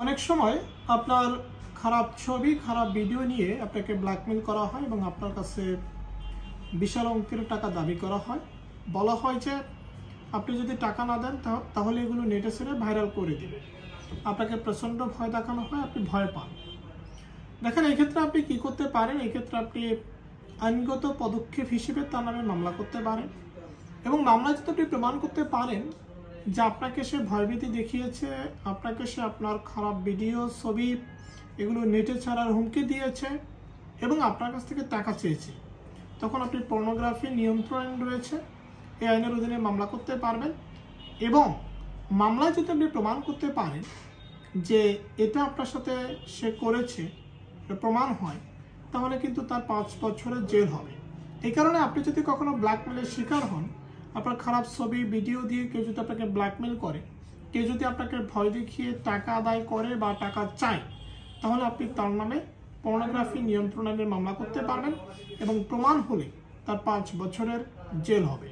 অনেক সময় আপনার খারাপ ছবি খারাপ ভিডিও নিয়ে আপনাকে ব্ল্যাকমেল করা হয় এবং আপনার কাছে বিশাল অঙ্কের টাকা দাবি করা হয়। বলা হয় যে আপনি যদি টাকা না দেন তাহলে এগুলো নেটে ছেড়ে ভাইরাল করে দিবে। আপনাকে প্রচণ্ড ভয় দেখানো হয়, আপনি ভয় পান। দেখেন, এই ক্ষেত্রে আপনি কি করতে পারেন? এই ক্ষেত্রে আপনি আইনগত পদক্ষেপ হিসেবে তার নামে মামলা করতে পারেন এবং মামলা যদি আপনি প্রমাণ করতে পারেন যে আপনাকে সে ভয়ভীতি দেখিয়েছে, আপনাকে সে আপনার খারাপ ভিডিও ছবি এগুলো নেটে ছাড়ার হুমকি দিয়েছে এবং আপনার কাছ থেকে টাকা চেয়েছে, তখন আপনি পর্নোগ্রাফি নিয়ন্ত্রণ আইন রয়েছে, এই আইনের অধীনে মামলা করতে পারবেন। এবং মামলায় যদি আপনি প্রমাণ করতে পারেন যে এটা আপনার সাথে সে করেছে, প্রমাণ হয়, তাহলে কিন্তু তার 5 বছরের জেল হবে। এই কারণে আপনি যদি কখনো ব্ল্যাকমেলের শিকার হন, আপনার খারাপ ছবি ভিডিও দিয়ে কেউ যদি আপনাকে ব্ল্যাকমেল করে, কেউ যদি আপনাকে ভয় দেখিয়ে টাকা আদায় করে বা টাকা চায়, তাহলে আপনি তার নামে পর্নোগ্রাফি নিয়ন্ত্রণ আইনে মামলা করতে পারবেন এবং প্রমাণ হলে তার 5 বছরের জেল হবে।